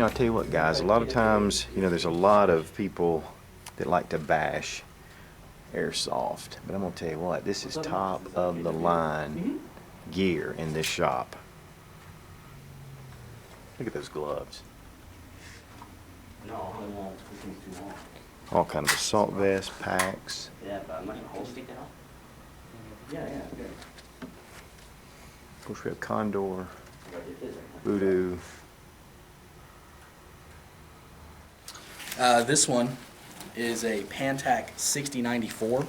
I tell you what, guys, a lot of times, there's a lot of people that like to bash Airsoft, but I'm going to tell you what, this is top of the line gear in this shop. Look at those gloves. No, I won't. This thing's too long. All kind of assault vests, packs. Yeah, but I'm not gonna hold stick it out. Yeah, good. Of course, we have Condor, Voodoo. This one is a Pantac 6094.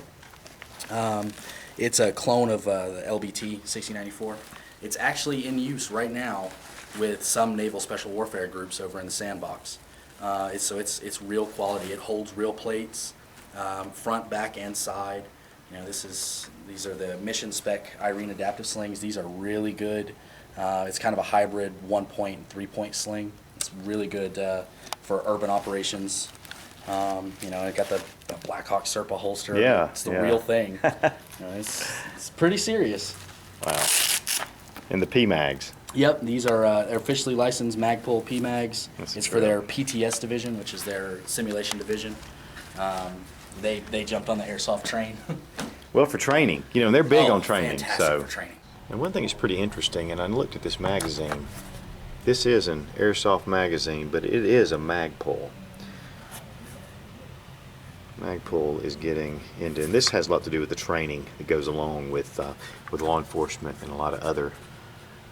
It's a clone of the LBT 6094. It's actually in use right now with some naval special warfare groups over in the sandbox. It's real quality. It holds real plates, front, back, and side. These are the mission spec Irene adaptive slings. These are really good. It's kind of a hybrid 1-point and 3-point sling. It's really good for urban operations. It got the Blackhawk Serpa holster. Yeah, it's the real thing. It's pretty serious. Wow. And the PMags. Yep, these are officially licensed Magpul PMags. It's for true. their PTS division, which is their simulation division. They jumped on the airsoft train. Well, for training, they're big on training. Fantastic So, for training. and one thing that's pretty interesting, and I looked at this magazine. This is an Airsoft magazine, but it is a Magpul. Magpul is getting into, and this has a lot to do with the training that goes along with law enforcement and a lot of other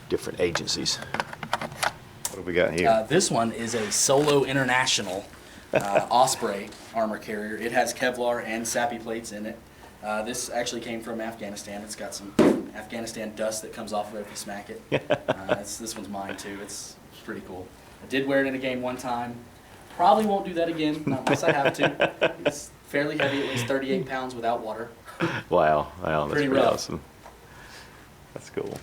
different agencies. What have we got here? This one is a Solo International Osprey armor carrier. It has Kevlar and SAPI plates in it. This actually came from Afghanistan. It's got some Afghanistan dust that comes off of it if you smack it. This one's mine too. It's pretty cool. I did wear it in a game one time. Probably won't do that again, not unless I have to. It's fairly heavy, at least 38 pounds without water. Wow, that's Pretty pretty rough. awesome. That's cool.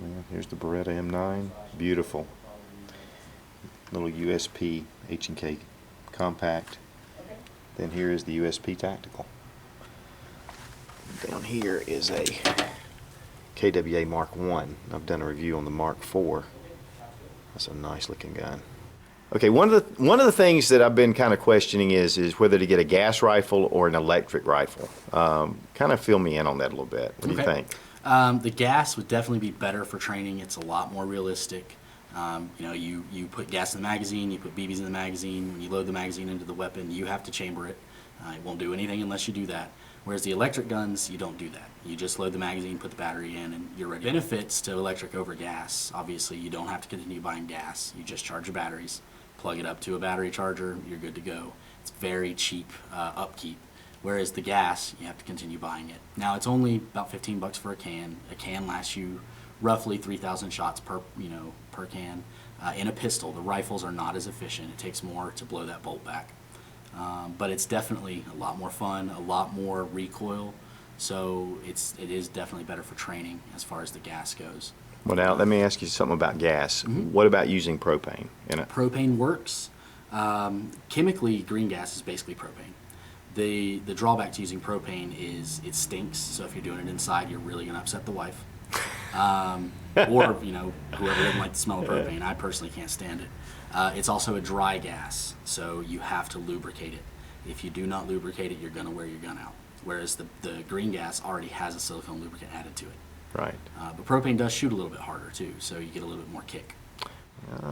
Yeah, here's the Beretta M9. Beautiful. Little USP H&K compact. Then here is the USP Tactical. Down here is a KWA Mark 1. I've done a review on the Mark 4. That's a nice looking gun. Okay, one of the things that I've been kind of questioning is whether to get a gas rifle or an electric rifle. Kind of fill me in on that a little bit. What do you think? The gas would definitely be better for training. It's a lot more realistic. You put gas in the magazine, you put BBs in the magazine. When you load the magazine into the weapon, you have to chamber it. It won't do anything unless you do that. Whereas the electric guns, you don't do that. You just load the magazine, put the battery in, and you're ready. Benefits to electric over gas. Obviously, you don't have to continue buying gas. You just charge your batteries, plug it up to a battery charger, you're good to go. It's very cheap upkeep. Whereas the gas, you have to continue buying it. Now, it's only about 15 bucks for a can. A can lasts you roughly 3,000 shots per can. In a pistol, the rifles are not as efficient. It takes more to blow that bolt back. But it's definitely a lot more fun, a lot more recoil. So it is definitely better for training as far as the gas goes. Well, now let me ask you something about gas. What about using propane in it? Propane works. Chemically, green gas is basically propane. The drawback to using propane is it stinks. So if you're doing it inside, you're really going to upset the wife. Or whoever doesn't like the smell of propane. I personally can't stand it. It's also a dry gas, so you have to lubricate it. If you do not lubricate it, you're going to wear your gun out. Whereas the green gas already has a silicone lubricant added to it. Right. But propane does shoot a little bit harder too, so you get a little bit more kick.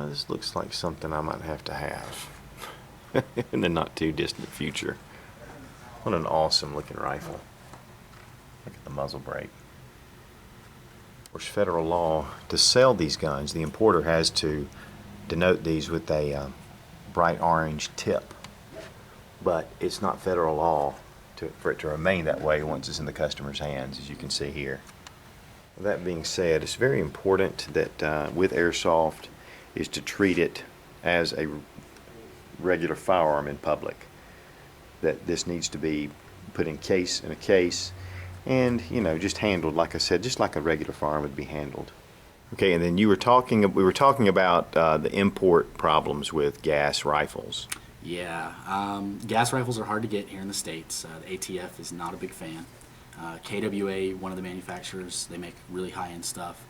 This looks like something I might have to have in the not too distant future. What an awesome looking rifle. Look at the muzzle brake. Of course, federal law, to sell these guns, the importer has to denote these with a bright orange tip. But it's not federal law for it to remain that way once it's in the customer's hands, as you can see here. That being said, it's very important that with Airsoft is to treat it as a regular firearm in public. That this needs to be put in a case, and just handled, like I said, just like a regular firearm would be handled. Okay, and then we were talking about the import problems with gas rifles. Yeah, gas rifles are hard to get here in the States. The ATF is not a big fan. KWA, one of the manufacturers, they make really high-end stuff.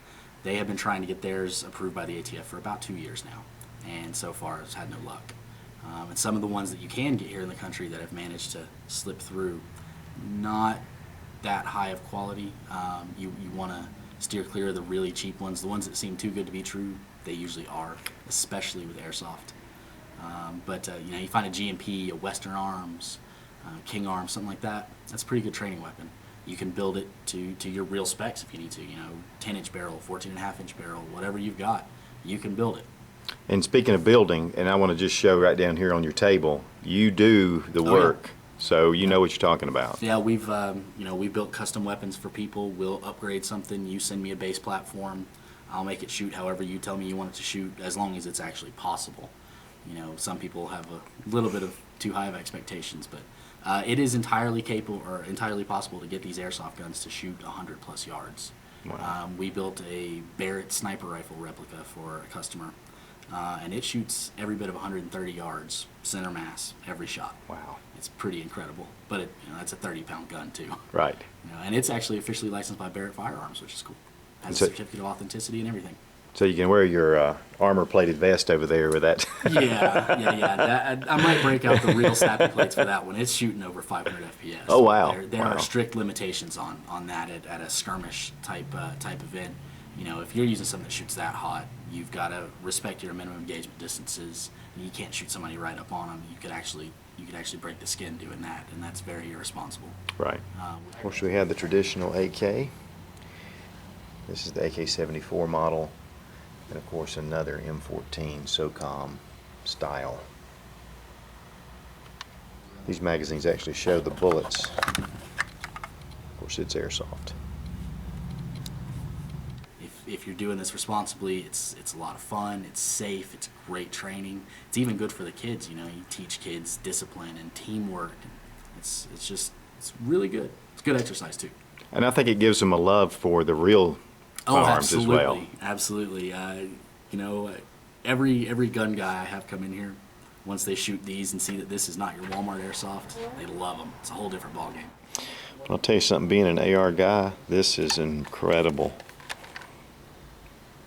They have been trying to get theirs approved by the ATF for about 2 years now. and so far has had no luck. And some of the ones that you can get here in the country that have managed to slip through, not that high of quality. You want to steer clear of the really cheap ones. The ones that seem too good to be true, they usually are, especially with airsoft. But you find a GMP, a Western Arms, King Arms, something like that. That's a pretty good training weapon. You can build it to your real specs if you need to. 10-inch barrel, 14.5-inch barrel, whatever you've got, you can build it. And speaking of building, and I want to just show right down here on your table, you do the work. Yeah. So you know what you're talking about. Yeah, we've built custom weapons for people. We'll upgrade something. You send me a base platform, I'll make it shoot however you tell me you want it to shoot, as long as it's actually possible. Some people have a little bit of too high of expectations, but it is entirely capable or entirely possible to get these airsoft guns to shoot 100+ yards. Wow. We built a Barrett sniper rifle replica for a customer, and it shoots every bit of 130 yards, center mass, every shot. Wow. It's pretty incredible, but that's a 30-pound gun too. Right. And it's actually officially licensed by Barrett Firearms, which is cool. Has So- a certificate of authenticity and everything. So you can wear your armor-plated vest over there with that. Yeah. I might break out the real snappy plates for that one. It's shooting over 500 FPS. Oh, wow. There Wow. are strict limitations on that at a skirmish type event. If you're using something that shoots that hot, you've got to respect your minimum engagement distances. You can't shoot somebody right up on them. You could actually break the skin doing that, and that's very irresponsible. Right. Of course, we have the traditional AK. This is the AK-74 model. And of course another M14 SOCOM style. These magazines actually show the bullets. Of course it's airsoft. If you're doing this responsibly, it's a lot of fun, it's safe, it's great training. It's even good for the kids, you teach kids discipline and teamwork. And it's really good. It's good exercise too. And I think it gives them a love for the real firearms as well. Absolutely. Every gun guy I have come in here, once they shoot these and see that this is not your Walmart airsoft, they love them. It's a whole different ballgame. I'll tell you something, being an AR guy, this is incredible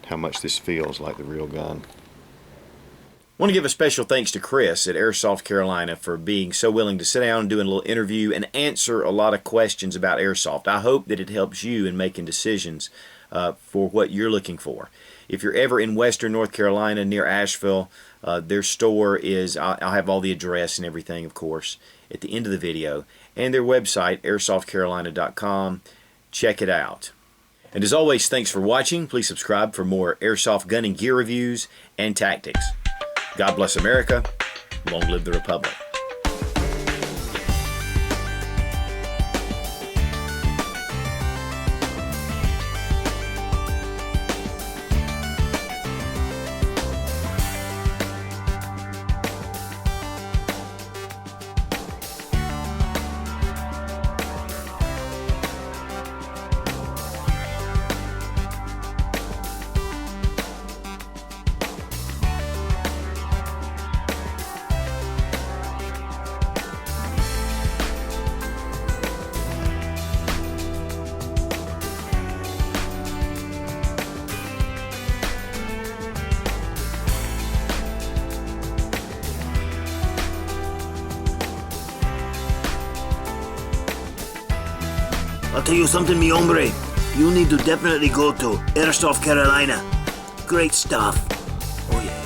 how much this feels like the real gun. I want to give a special thanks to Chris at Airsoft Carolina for being so willing to sit down and do a little interview and answer a lot of questions about airsoft. I hope that it helps you in making decisions for what you're looking for. If you're ever in western North Carolina near Asheville, their store is, I'll have all the address and everything, of course, at the end of the video, and their website, airsoftcarolina.com. Check it out. And as always, thanks for watching. Please subscribe for more airsoft gun and gear reviews and tactics. God bless America. Long live the Republic. I'll tell you something, mi hombre. You need to definitely go to Airsoft Carolina. Great stuff. Oh yeah.